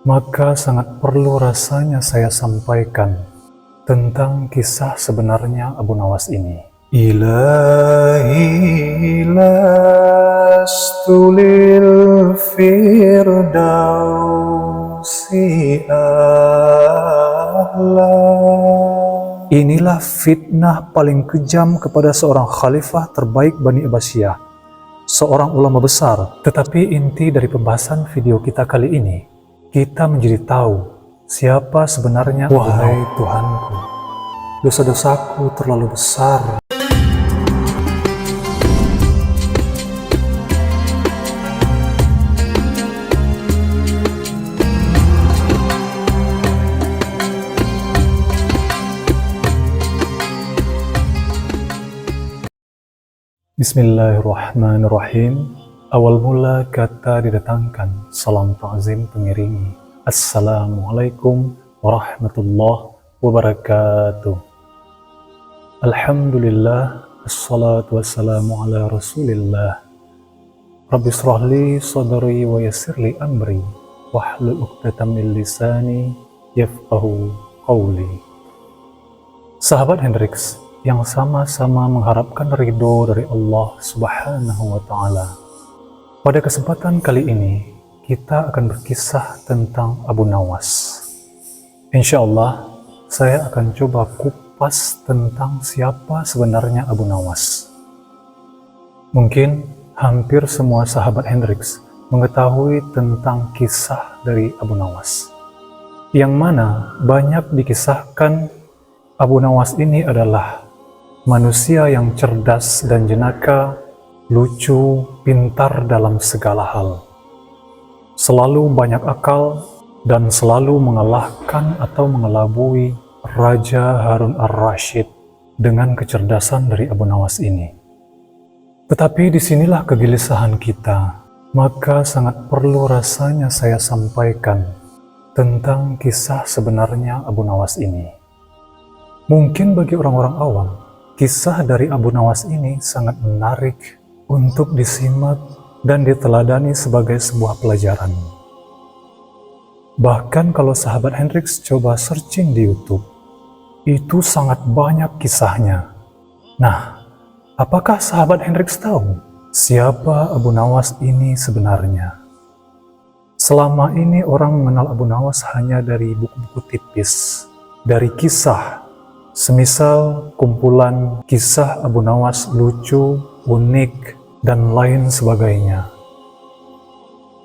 Maka sangat perlu rasanya saya sampaikan tentang kisah sebenarnya Abu Nawas ini. Ilahi lastu lil firdausi a'la. Inilah fitnah paling kejam kepada seorang khalifah terbaik Bani Abbasiyah, seorang ulama besar. Tetapi inti dari pembahasan video kita kali ini, kita menjadi tahu siapa sebenarnya Abu Nawas. Wahai Tuhanku, dosa-dosaku terlalu besar. Bismillahirrahmanirrahim. Awal mula kata didatangkan, salam ta'zim pengiringi. Assalamualaikum warahmatullahi wabarakatuh. Alhamdulillah, assalatu wassalamu ala rasulillah. Rabbi shrahli sadri wa yassirli amri, wahlul 'uqdatam min lisani yafqahu qawli. Sahabat Hendrix yang sama-sama mengharapkan ridho dari Allah Subhanahu wa Ta'ala. Pada kesempatan kali ini, kita akan berkisah tentang Abu Nawas. Insya Allah, saya akan coba kupas tentang siapa sebenarnya Abu Nawas. Mungkin hampir semua sahabat Hendrix mengetahui tentang kisah dari Abu Nawas, yang mana banyak dikisahkan Abu Nawas ini adalah manusia yang cerdas dan jenaka, lucu, pintar dalam segala hal. Selalu banyak akal dan selalu mengalahkan atau mengelabui Raja Harun ar-Rasyid dengan kecerdasan dari Abu Nawas ini. Tetapi disinilah kegelisahan kita, maka sangat perlu rasanya saya sampaikan tentang kisah sebenarnya Abu Nawas ini. Mungkin bagi orang-orang awam, kisah dari Abu Nawas ini sangat menarik untuk disimak dan diteladani sebagai sebuah pelajaran. Bahkan kalau sahabat Hendrix coba searching di YouTube, itu sangat banyak kisahnya. Nah, apakah sahabat Hendrix tahu siapa Abu Nawas ini sebenarnya? Selama ini orang mengenal Abu Nawas hanya dari buku-buku tipis, dari kisah. Semisal kumpulan kisah Abu Nawas lucu, unik, dan lain sebagainya.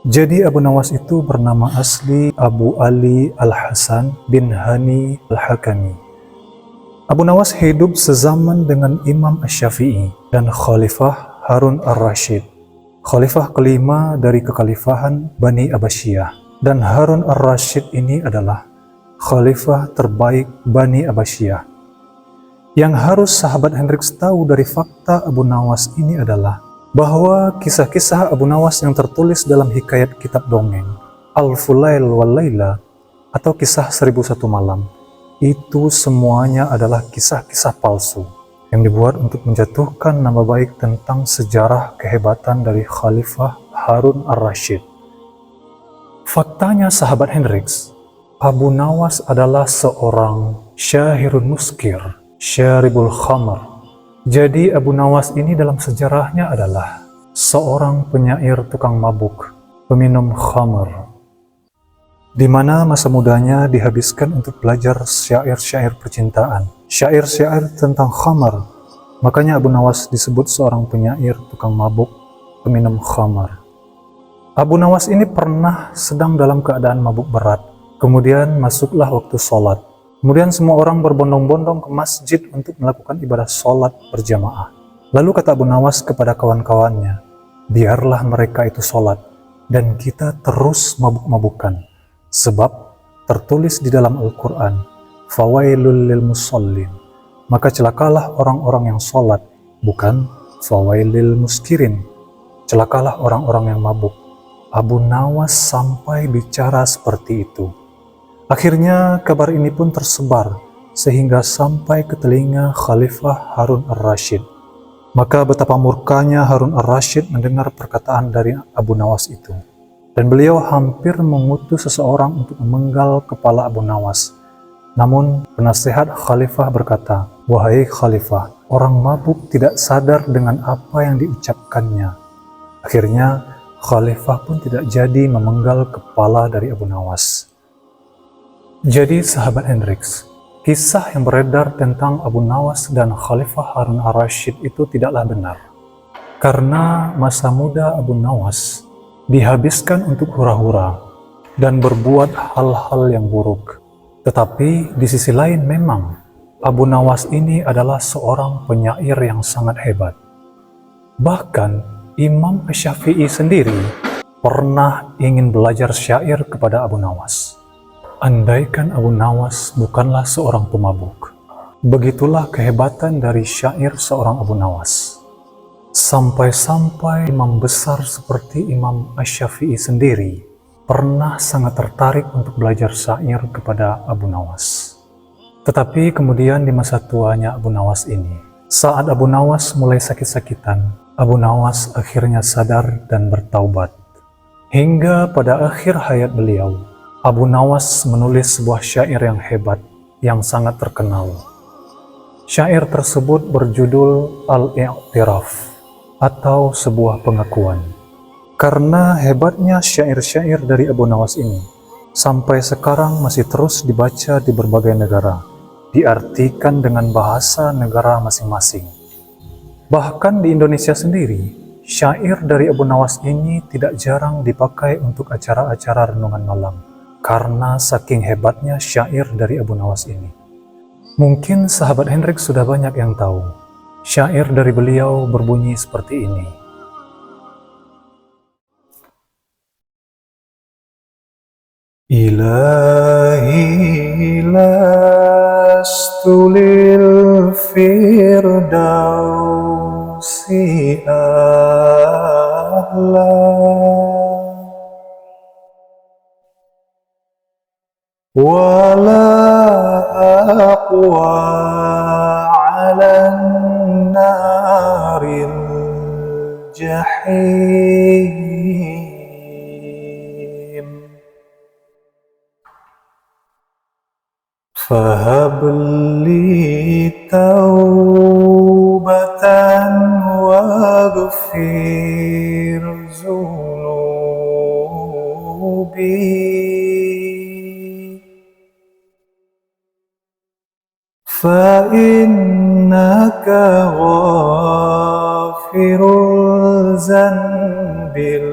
Jadi Abu Nawas itu bernama asli Abu Ali Al-Hasan bin Hani Al-Hakami. Abu Nawas hidup sezaman dengan Imam Asy-Syafi'i dan Khalifah Harun ar-Rasyid, khalifah kelima dari kekhalifahan Bani Abbasiyah. Dan Harun ar-Rasyid ini adalah khalifah terbaik Bani Abbasiyah. Yang harus sahabat Hendrix tahu dari fakta Abu Nawas ini adalah bahwa kisah-kisah Abu Nawas yang tertulis dalam hikayat kitab dongeng Al-Fulail wal Laila atau kisah 1001 malam itu semuanya adalah kisah-kisah palsu yang dibuat untuk menjatuhkan nama baik tentang sejarah kehebatan dari Khalifah Harun ar-Rasyid. Faktanya sahabat Hendrix, Abu Nawas adalah seorang syahirun muskir, syaribul khamr. Jadi Abu Nawas ini dalam sejarahnya adalah seorang penyair tukang mabuk, peminum khamr, di mana masa mudanya dihabiskan untuk belajar syair-syair percintaan, syair-syair tentang khamr. Makanya Abu Nawas disebut seorang penyair tukang mabuk, peminum khamr. Abu Nawas ini pernah sedang dalam keadaan mabuk berat. Kemudian masuklah waktu sholat. Kemudian semua orang berbondong-bondong ke masjid untuk melakukan ibadah sholat berjamaah. Lalu kata Abu Nawas kepada kawan-kawannya, biarlah mereka itu sholat, dan kita terus mabuk-mabukan. Sebab tertulis di dalam Al-Quran, fawailul lil musallin. Maka celakalah orang-orang yang sholat, bukan fawailil muskirin. Celakalah orang-orang yang mabuk. Abu Nawas sampai bicara seperti itu. Akhirnya kabar ini pun tersebar sehingga sampai ke telinga Khalifah Harun ar-Rasyid. Maka betapa murkanya Harun ar-Rasyid mendengar perkataan dari Abu Nawas itu. dan beliau hampir mengutus seseorang untuk memenggal kepala Abu Nawas. Namun penasehat khalifah berkata, "Wahai khalifah, orang mabuk tidak sadar dengan apa yang diucapkannya." Akhirnya khalifah pun tidak jadi memenggal kepala dari Abu Nawas. Jadi sahabat Hendrix, kisah yang beredar tentang Abu Nawas dan Khalifah Harun ar-Rasyid itu tidaklah benar. Karena masa muda Abu Nawas dihabiskan untuk hura-hura dan berbuat hal-hal yang buruk. Tetapi di sisi lain memang Abu Nawas ini adalah seorang penyair yang sangat hebat. Bahkan Imam Asy-Syafi'i sendiri pernah ingin belajar syair kepada Abu Nawas. Andaikan Abu Nawas bukanlah seorang pemabuk. Begitulah kehebatan dari syair seorang Abu Nawas. Sampai-sampai imam besar seperti Imam Asy-Syafi'i sendiri pernah sangat tertarik untuk belajar syair kepada Abu Nawas. Tetapi kemudian di masa tuanya Abu Nawas ini, saat Abu Nawas mulai sakit-sakitan, Abu Nawas akhirnya sadar dan bertaubat. Hingga pada akhir hayat beliau, Abu Nawas menulis sebuah syair yang hebat, yang sangat terkenal. Syair tersebut berjudul Al-I'tiraf, atau sebuah pengakuan. Karena hebatnya syair-syair dari Abu Nawas ini, sampai sekarang masih terus dibaca di berbagai negara, diartikan dengan bahasa negara masing-masing. Bahkan di Indonesia sendiri, syair dari Abu Nawas ini tidak jarang dipakai untuk acara-acara renungan malam, karena saking hebatnya syair dari Abu Nawas ini. Mungkin sahabat Hendrik sudah banyak yang tahu, syair dari beliau berbunyi seperti ini. Ilahi lastu lil firdausi a'la wala aqwa 'alan naril jahim. Fahabli taubatan waghfir zunubi fa innaka ghafirul zanbil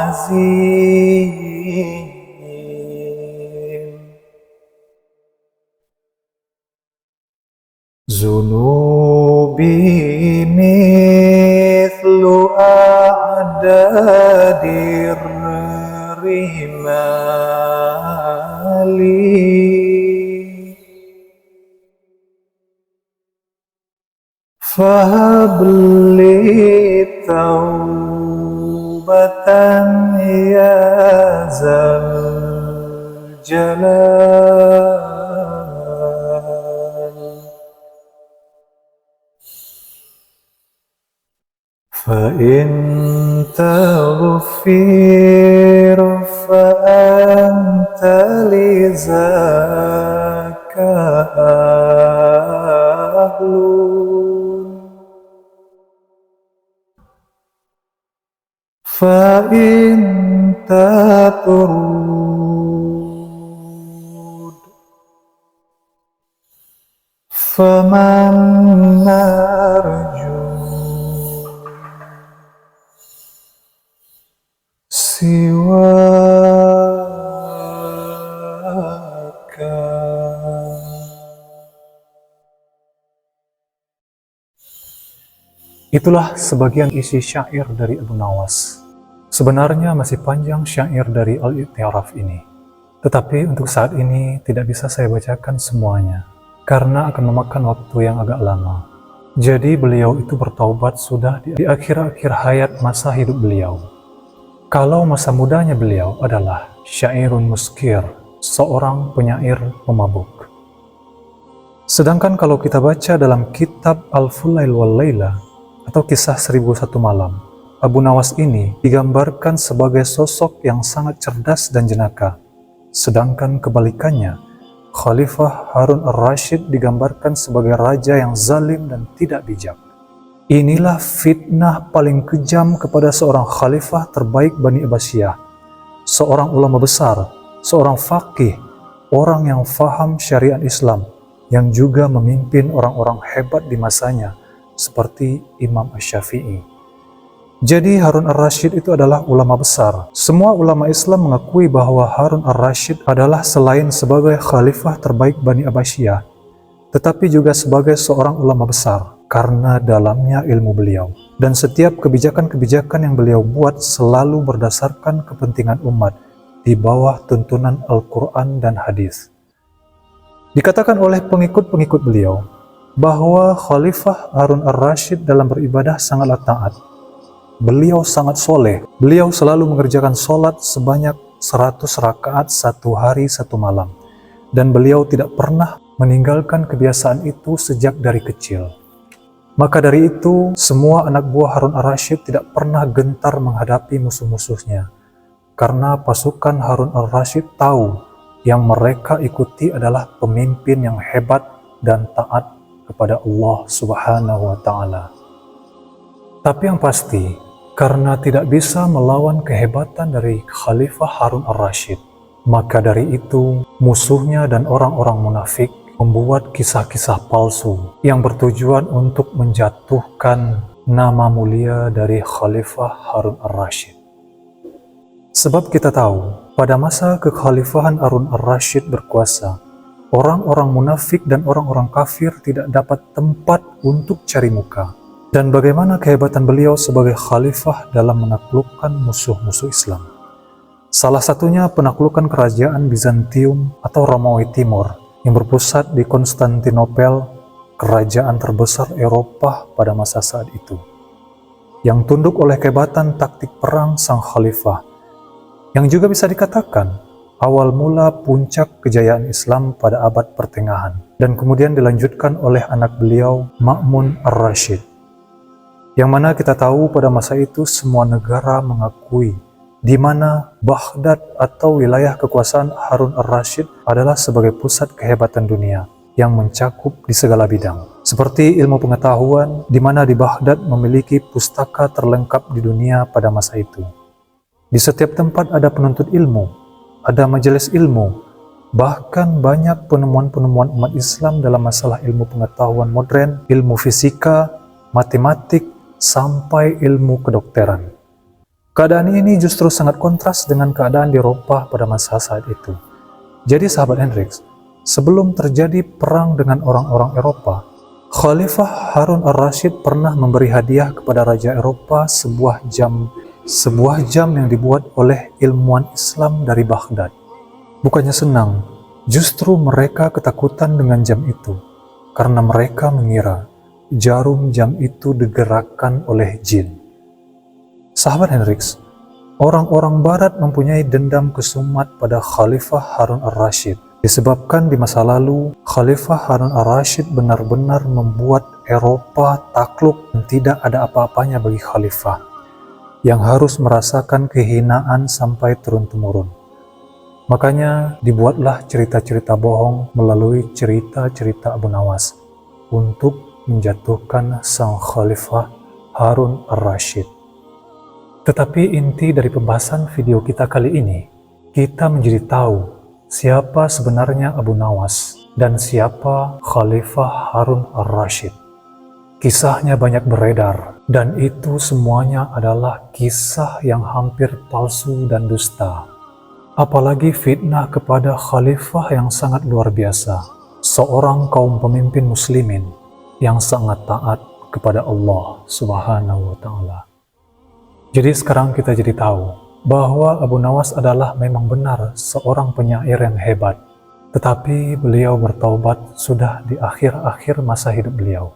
azim. Zunubi mithlu a'dadir rimali fahabli taubatan ya zal jalal. فَإِن تَغْفِرْ فَأَنْتَ لِذَاكَ أَهْلٌ فَإِن تَطْرُدْ فَمَنْ نَرْجُو siwaka. Itulah sebagian isi syair dari Abu Nawas. Sebenarnya masih panjang syair dari Al-I'tiraf ini, tetapi untuk saat ini tidak bisa saya bacakan semuanya karena akan memakan waktu yang agak lama. Jadi beliau itu bertaubat sudah di akhir-akhir hayat masa hidup beliau. Kalau masa mudanya beliau adalah syairun muskir, seorang penyair pemabuk. Sedangkan kalau kita baca dalam kitab Al-Fulail wal Laila atau Kisah 1001 Malam, Abu Nawas ini digambarkan sebagai sosok yang sangat cerdas dan jenaka. Sedangkan kebalikannya, Khalifah Harun ar-Rasyid digambarkan sebagai raja yang zalim dan tidak bijak. Inilah fitnah paling kejam kepada seorang khalifah terbaik Bani Abbasiyah, seorang ulama besar, seorang faqih, orang yang faham syariat Islam, yang juga memimpin orang-orang hebat di masanya, seperti Imam Asy-Syafi'i. Jadi Harun ar-Rasyid itu adalah ulama besar. Semua ulama Islam mengakui bahwa Harun ar-Rasyid adalah selain sebagai khalifah terbaik Bani Abbasiyah, tetapi juga sebagai seorang ulama besar, karena dalamnya ilmu beliau. Dan setiap kebijakan-kebijakan yang beliau buat selalu berdasarkan kepentingan umat, di bawah tuntunan Al-Quran dan hadis. Dikatakan oleh pengikut-pengikut beliau, bahwa Khalifah Harun ar-Rasyid dalam beribadah sangatlah taat. Beliau sangat soleh. Beliau selalu mengerjakan sholat sebanyak 100 rakaat satu hari satu malam. Dan beliau tidak pernah meninggalkan kebiasaan itu sejak dari kecil. Maka dari itu, semua anak buah Harun ar-Rasyid tidak pernah gentar menghadapi musuh-musuhnya. Karena pasukan Harun ar-Rasyid tahu yang mereka ikuti adalah pemimpin yang hebat dan taat kepada Allah Subhanahu wa Ta'ala. Tapi yang pasti, karena tidak bisa melawan kehebatan dari Khalifah Harun ar-Rasyid, maka dari itu musuhnya dan orang-orang munafik membuat kisah-kisah palsu yang bertujuan untuk menjatuhkan nama mulia dari Khalifah Harun ar-Rasyid. Sebab kita tahu, pada masa kekhalifahan Harun ar-Rasyid berkuasa, orang-orang munafik dan orang-orang kafir tidak dapat tempat untuk cari muka. Dan bagaimana kehebatan beliau sebagai khalifah dalam menaklukkan musuh-musuh Islam. Salah satunya penaklukan kerajaan Bizantium atau Romawi Timur yang berpusat di Konstantinopel, kerajaan terbesar Eropa pada masa saat itu, yang tunduk oleh kehebatan taktik perang sang khalifah, yang juga bisa dikatakan awal mula puncak kejayaan Islam pada abad pertengahan, dan kemudian dilanjutkan oleh anak beliau Ma'mun ar-Rasyid. Yang mana kita tahu pada masa itu semua negara mengakui di mana Baghdad atau wilayah kekuasaan Harun ar-Rasyid adalah sebagai pusat kehebatan dunia yang mencakup di segala bidang. Seperti ilmu pengetahuan, di mana di Baghdad memiliki pustaka terlengkap di dunia pada masa itu. Di setiap tempat ada penuntut ilmu, ada majelis ilmu, bahkan banyak penemuan-penemuan umat Islam dalam masalah ilmu pengetahuan modern, ilmu fisika, matematik, sampai ilmu kedokteran. Keadaan ini justru sangat kontras dengan keadaan di Eropa pada masa saat itu. Jadi sahabat Hendrix, sebelum terjadi perang dengan orang-orang Eropa, Khalifah Harun ar-Rasyid pernah memberi hadiah kepada Raja Eropa sebuah jam yang dibuat oleh ilmuwan Islam dari Baghdad. Bukannya senang, justru mereka ketakutan dengan jam itu, karena mereka mengira jarum jam itu digerakkan oleh jin. Sahabat Hendrix, orang-orang barat mempunyai dendam kesumat pada Khalifah Harun ar-Rasyid, disebabkan di masa lalu Khalifah Harun ar-Rasyid benar-benar membuat Eropa takluk dan tidak ada apa-apanya bagi Khalifah, yang harus merasakan kehinaan sampai turun-temurun. Makanya dibuatlah cerita-cerita bohong melalui cerita-cerita Abu Nawas untuk menjatuhkan sang Khalifah Harun ar-Rasyid. Tetapi inti dari pembahasan video kita kali ini, kita menjadi tahu siapa sebenarnya Abu Nawas dan siapa Khalifah Harun ar-Rasyid. Kisahnya banyak beredar, dan itu semuanya adalah kisah yang hampir palsu dan dusta. Apalagi fitnah kepada khalifah yang sangat luar biasa, seorang kaum pemimpin muslimin yang sangat taat kepada Allah Subhanahu wa Ta'ala. Jadi sekarang kita jadi tahu bahwa Abu Nawas adalah memang benar seorang penyair yang hebat, tetapi beliau bertaubat sudah di akhir-akhir masa hidup beliau.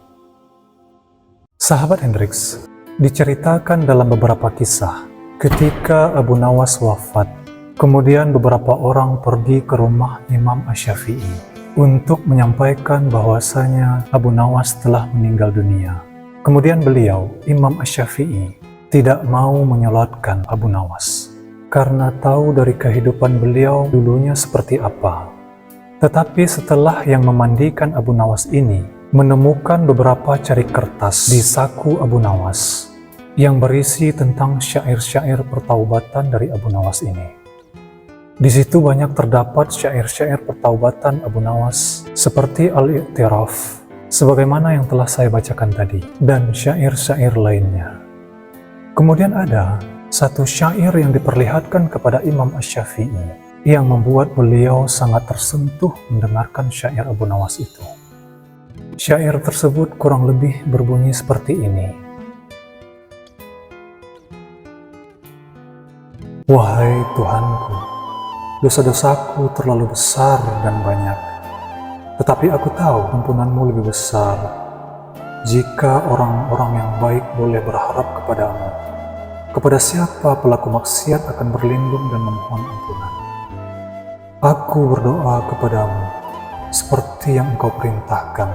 Sahabat Hendrix, diceritakan dalam beberapa kisah ketika Abu Nawas wafat, kemudian beberapa orang pergi ke rumah Imam Asy-Syafi'i untuk menyampaikan bahwasanya Abu Nawas telah meninggal dunia. Kemudian beliau, Imam Asy-Syafi'i, tidak mau menyolatkan Abu Nawas karena tahu dari kehidupan beliau dulunya seperti apa. Tetapi setelah yang memandikan Abu Nawas ini menemukan beberapa cari kertas di saku Abu Nawas yang berisi tentang syair-syair pertaubatan dari Abu Nawas ini. Di situ banyak terdapat syair-syair pertaubatan Abu Nawas seperti Al-I'tiraf, sebagaimana yang telah saya bacakan tadi, dan syair-syair lainnya. Kemudian ada satu syair yang diperlihatkan kepada Imam Asy-Syafi'i yang membuat beliau sangat tersentuh mendengarkan syair Abu Nawas itu. Syair tersebut kurang lebih berbunyi seperti ini. Wahai Tuhanku, dosa-dosaku terlalu besar dan banyak, tetapi aku tahu ampunan-Mu lebih besar. Jika orang-orang yang baik boleh berharap kepadamu, kepada siapa pelaku maksiat akan berlindung dan memohon ampunan? Aku berdoa kepadamu seperti yang Engkau perintahkan,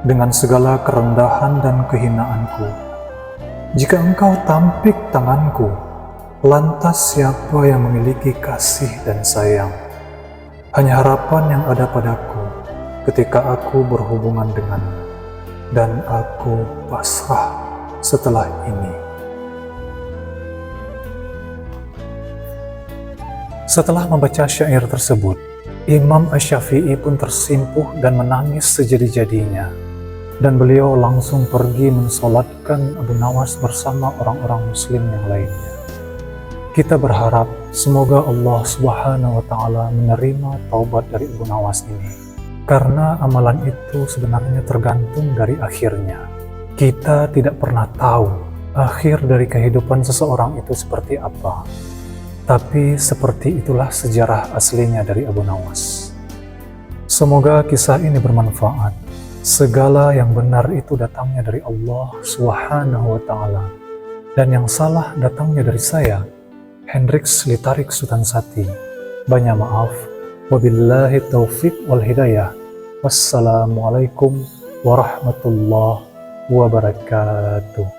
dengan segala kerendahan dan kehinaanku. Jika Engkau tampik tanganku, lantas siapa yang memiliki kasih dan sayang? Hanya harapan yang ada padaku ketika aku berhubungan denganmu, dan aku pasrah setelah ini. Setelah membaca syair tersebut, Imam Asy-Syafi'i pun tersimpuh dan menangis sejadi-jadinya, dan beliau langsung pergi mensolatkan Abu Nawas bersama orang-orang muslim yang lainnya. Kita berharap semoga Allah Subhanahu wa Ta'ala menerima taubat dari Abu Nawas ini, karena amalan itu sebenarnya tergantung dari akhirnya. Kita tidak pernah tahu akhir dari kehidupan seseorang itu seperti apa, tapi seperti itulah sejarah aslinya dari Abu Nawas. Semoga kisah ini bermanfaat. Segala yang benar itu datangnya dari Allah Subhanahu wa Ta'ala, dan yang salah datangnya dari saya, Hendriks Litarik Sutansati. Banyak maaf. Wabillahi taufiq wal hidayah. Wassalamualaikum warahmatullahi wabarakatuh.